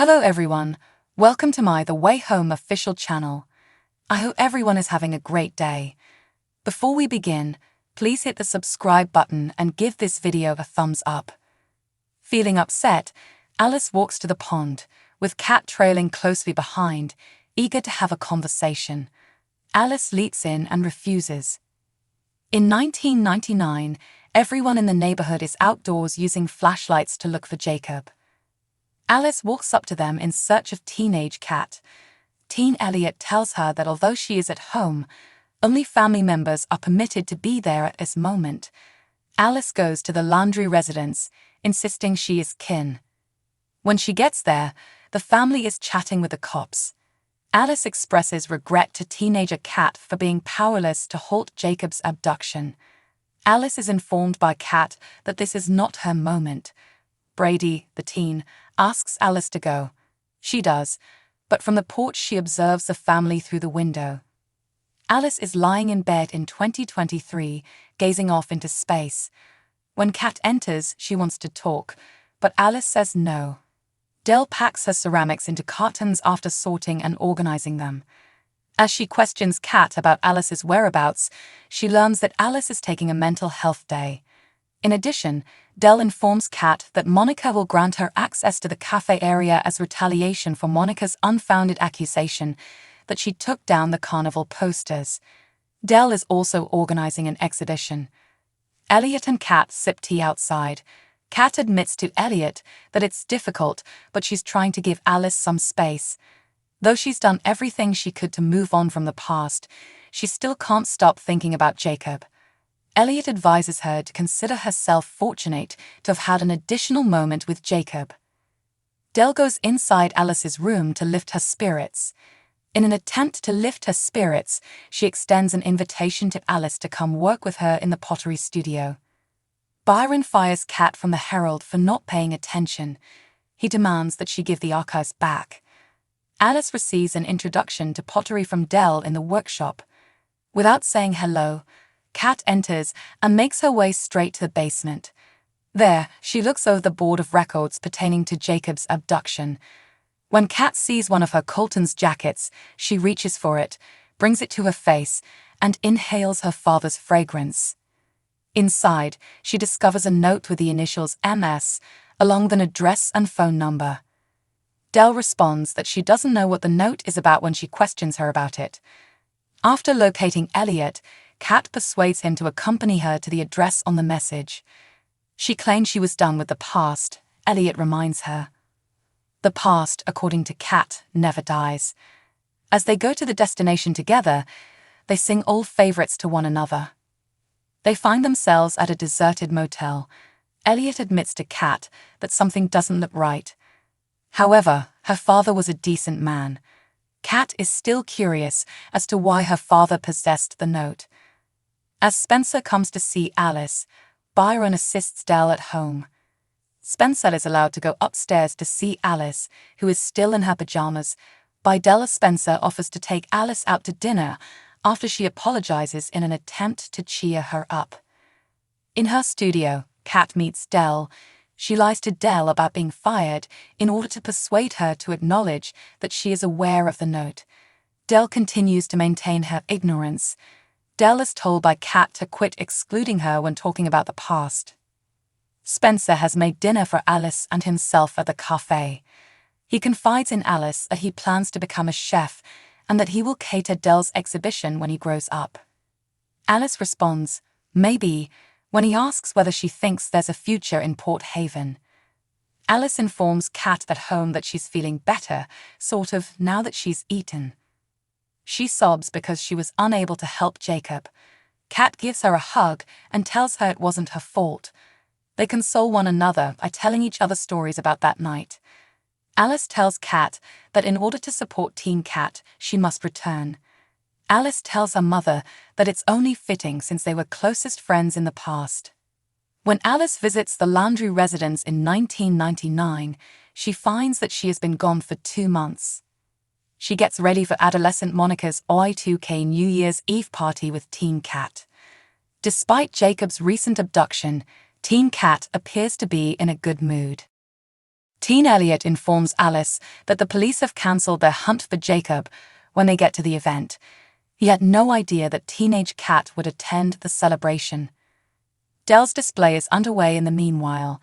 Hello everyone, welcome to my The Way Home official channel. I hope everyone is having a great day. Before we begin, please hit the subscribe button and give this video a thumbs up. Feeling upset, Alice walks to the pond, with Kat trailing closely behind, eager to have a conversation. Alice leaps in and refuses. In 1999, everyone in the neighborhood is outdoors using flashlights to look for Jacob. Alice walks up to them in search of teenage Kat. Teen Elliot tells her that although she is at home, only family members are permitted to be there at this moment. Alice goes to the laundry residence, insisting she is kin. When she gets there, the family is chatting with the cops. Alice expresses regret to teenager Kat for being powerless to halt Jacob's abduction. Alice is informed by Kat that this is not her moment. Brady, the teen, asks Alice to go. She does, but from the porch she observes the family through the window. Alice is lying in bed in 2023, gazing off into space. When Kat enters, she wants to talk, but Alice says no. Dell packs her ceramics into cartons after sorting and organizing them. As she questions Kat about Alice's whereabouts, she learns that Alice is taking a mental health day. In addition, Dell informs Kat that Monica will grant her access to the cafe area as retaliation for Monica's unfounded accusation that she took down the carnival posters. Dell is also organizing an exhibition. Elliot and Kat sip tea outside. Kat admits to Elliot that it's difficult, but she's trying to give Alice some space. Though she's done everything she could to move on from the past, she still can't stop thinking about Jacob. Elliot advises her to consider herself fortunate to have had an additional moment with Jacob. Dell goes inside Alice's room to lift her spirits. In an attempt to lift her spirits, she extends an invitation to Alice to come work with her in the pottery studio. Byron fires Kat from the Herald for not paying attention. He demands that she give the archives back. Alice receives an introduction to pottery from Dell in the workshop. Without saying hello, Kat enters and makes her way straight to the basement. There, she looks over the board of records pertaining to Jacob's abduction. When Kat sees one of her Colton's jackets, she reaches for it, brings it to her face, and inhales her father's fragrance. Inside, she discovers a note with the initials MS, along with an address and phone number. Dell responds that she doesn't know what the note is about when she questions her about it. After locating Elliot, Kat persuades him to accompany her to the address on the message. She claims she was done with the past. Elliot reminds her. The past, according to Kat, never dies. As they go to the destination together, they sing old favorites to one another. They find themselves at a deserted motel. Elliot admits to Kat that something doesn't look right. However, her father was a decent man. Kat is still curious as to why her father possessed the note. As Spencer comes to see Alice, Byron assists Dell at home. Spencer is allowed to go upstairs to see Alice, who is still in her pajamas. By Dell, Spencer offers to take Alice out to dinner after she apologizes in an attempt to cheer her up. In her studio, Kat meets Dell. She lies to Dell about being fired in order to persuade her to acknowledge that she is aware of the note. Dell continues to maintain her ignorance. Dell is told by Kat to quit excluding her when talking about the past. Spencer has made dinner for Alice and himself at the cafe. He confides in Alice that he plans to become a chef and that he will cater Dell's exhibition when he grows up. Alice responds, maybe, when he asks whether she thinks there's a future in Port Haven. Alice informs Kat at home that she's feeling better, sort of, now that she's eaten. She sobs because she was unable to help Jacob. Kat gives her a hug and tells her it wasn't her fault. They console one another by telling each other stories about that night. Alice tells Kat that in order to support Teen Kat, she must return. Alice tells her mother that it's only fitting since they were closest friends in the past. When Alice visits the laundry residence in 1999, she finds that she has been gone for 2 months. She gets ready for adolescent Monica's Y2K New Year's Eve party with Teen Kat. Despite Jacob's recent abduction, Teen Kat appears to be in a good mood. Teen Elliot informs Alice that the police have cancelled their hunt for Jacob when they get to the event. He had no idea that teenage Kat would attend the celebration. Del's display is underway in the meanwhile.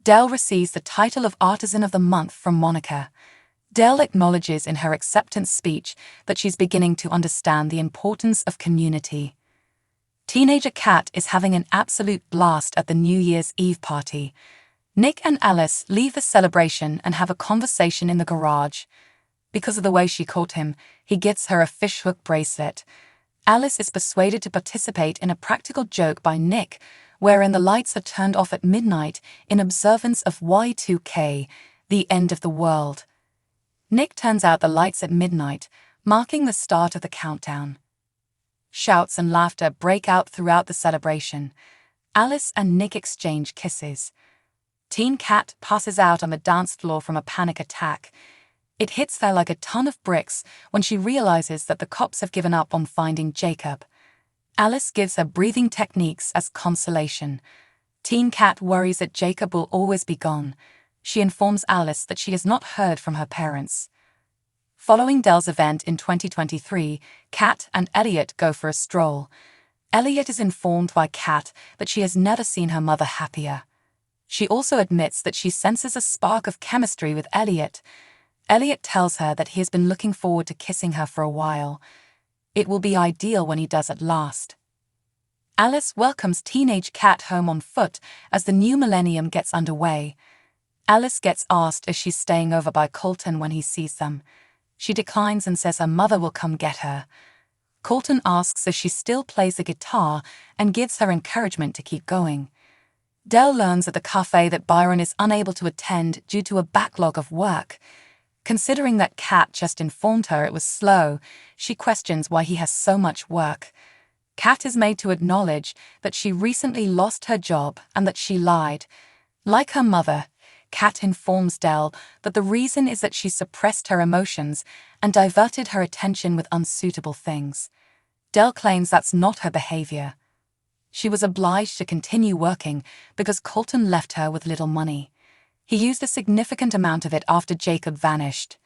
Del receives the title of Artisan of the Month from Monica. Del acknowledges in her acceptance speech that she's beginning to understand the importance of community. Teenager Kat is having an absolute blast at the New Year's Eve party. Nick and Alice leave the celebration and have a conversation in the garage. Because of the way she caught him, he gets her a fishhook bracelet. Alice is persuaded to participate in a practical joke by Nick, wherein the lights are turned off at midnight in observance of Y2K, the end of the world. Nick turns out the lights at midnight, marking the start of the countdown. Shouts and laughter break out throughout the celebration. Alice and Nick exchange kisses. Teen Kat passes out on the dance floor from a panic attack. It hits her like a ton of bricks when she realizes that the cops have given up on finding Jacob. Alice gives her breathing techniques as consolation. Teen Kat worries that Jacob will always be gone. She informs Alice that she has not heard from her parents. Following Del's event in 2023, Kat and Elliot go for a stroll. Elliot is informed by Kat that she has never seen her mother happier. She also admits that she senses a spark of chemistry with Elliot. Elliot tells her that he has been looking forward to kissing her for a while. It will be ideal when he does at last. Alice welcomes teenage Kat home on foot as the new millennium gets underway. Alice gets asked if she's staying over by Colton when he sees them. She declines and says her mother will come get her. Colton asks if she still plays the guitar and gives her encouragement to keep going. Del learns at the cafe that Byron is unable to attend due to a backlog of work. Considering that Kat just informed her it was slow, she questions why he has so much work. Kat is made to acknowledge that she recently lost her job and that she lied. Like her mother, Kat informs Del that the reason is that she suppressed her emotions and diverted her attention with unsuitable things. Del claims that's not her behavior. She was obliged to continue working because Colton left her with little money. He used a significant amount of it after Jacob vanished.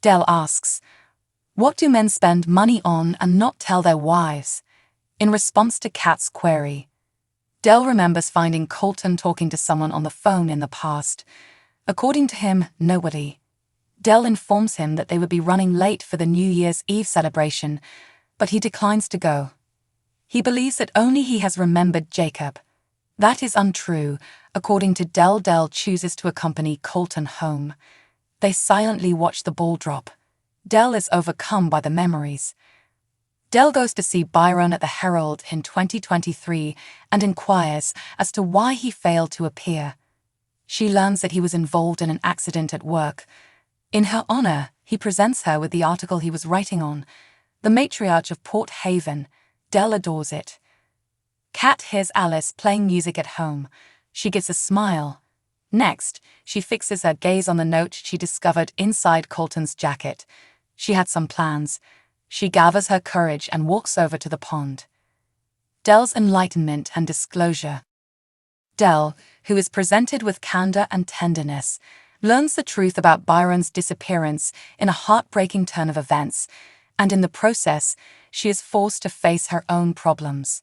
Del asks, "What do men spend money on and not tell their wives?" In response to Kat's query. Del remembers finding Colton talking to someone on the phone in the past. According to him, nobody. Del informs him that they would be running late for the New Year's Eve celebration, but he declines to go. He believes that only he has remembered Jacob. That is untrue. According to Del, Del chooses to accompany Colton home. They silently watch the ball drop. Del is overcome by the memories. Del goes to see Byron at the Herald in 2023 and inquires as to why he failed to appear. She learns that he was involved in an accident at work. In her honor, he presents her with the article he was writing on, The Matriarch of Port Haven. Del adores it. Kat hears Alice playing music at home. She gives a smile. Next, she fixes her gaze on the note she discovered inside Colton's jacket. She had some plans. She gathers her courage and walks over to the pond. Del's enlightenment and disclosure. Del, who is presented with candor and tenderness, learns the truth about Byron's disappearance in a heartbreaking turn of events, and in the process, she is forced to face her own problems.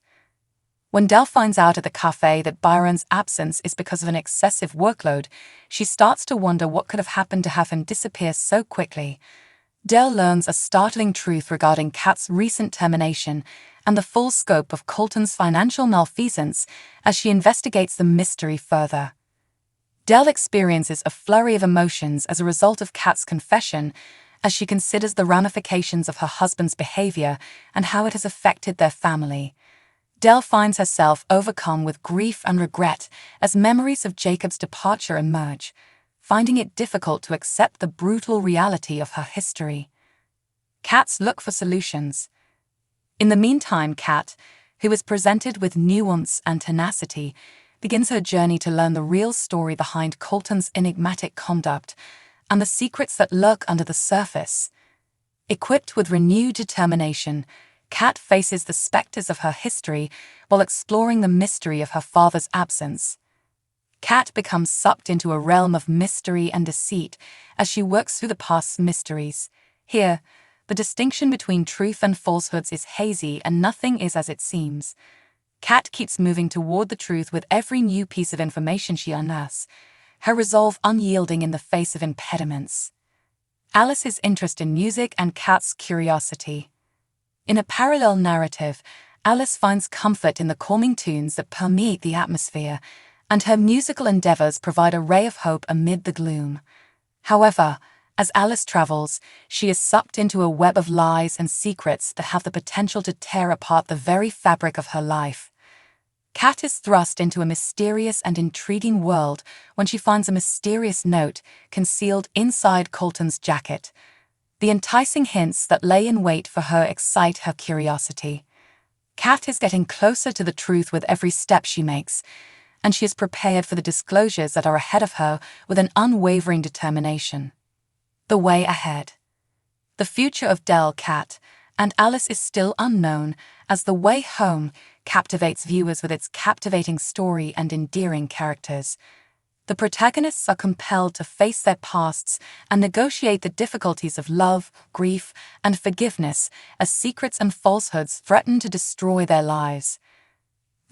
When Del finds out at the cafe that Byron's absence is because of an excessive workload, she starts to wonder what could have happened to have him disappear so quickly. Del learns a startling truth regarding Kat's recent termination and the full scope of Colton's financial malfeasance as she investigates the mystery further. Del experiences a flurry of emotions as a result of Kat's confession as she considers the ramifications of her husband's behavior and how it has affected their family. Del finds herself overcome with grief and regret as memories of Jacob's departure emerge, finding it difficult to accept the brutal reality of her history. Kat's look for solutions. In the meantime, Kat, who is presented with nuance and tenacity, begins her journey to learn the real story behind Colton's enigmatic conduct and the secrets that lurk under the surface. Equipped with renewed determination, Kat faces the specters of her history while exploring the mystery of her father's absence. Kat becomes sucked into a realm of mystery and deceit as she works through the past's mysteries. Here, the distinction between truth and falsehoods is hazy and nothing is as it seems. Kat keeps moving toward the truth with every new piece of information she unearths, her resolve unyielding in the face of impediments. Alice's interest in music and Kat's curiosity. In a parallel narrative, Alice finds comfort in the calming tunes that permeate the atmosphere, and her musical endeavors provide a ray of hope amid the gloom. However, as Alice travels, she is sucked into a web of lies and secrets that have the potential to tear apart the very fabric of her life. Kat is thrust into a mysterious and intriguing world when she finds a mysterious note concealed inside Colton's jacket. The enticing hints that lay in wait for her excite her curiosity. Kat is getting closer to the truth with every step she makes, and she is prepared for the disclosures that are ahead of her with an unwavering determination. The way ahead. The future of Dell, Kat, and Alice is still unknown, as The Way Home captivates viewers with its captivating story and endearing characters. The protagonists are compelled to face their pasts and negotiate the difficulties of love, grief, and forgiveness as secrets and falsehoods threaten to destroy their lives.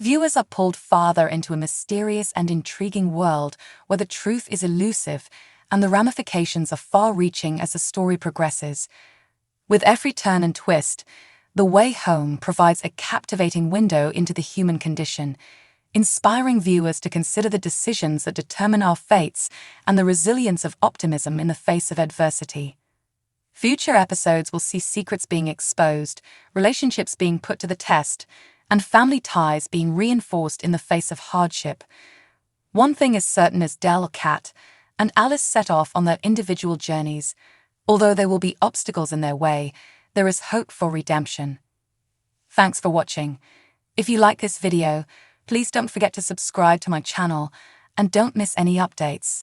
Viewers are pulled farther into a mysterious and intriguing world where the truth is elusive and the ramifications are far-reaching as the story progresses. With every turn and twist, The Way Home provides a captivating window into the human condition, inspiring viewers to consider the decisions that determine our fates and the resilience of optimism in the face of adversity. Future episodes will see secrets being exposed, relationships being put to the test, and family ties being reinforced in the face of hardship. One thing is certain as Dell, Kat, and Alice set off on their individual journeys. Although there will be obstacles in their way, there is hope for redemption. Thanks for watching. If you like this video, please don't forget to subscribe to my channel and don't miss any updates.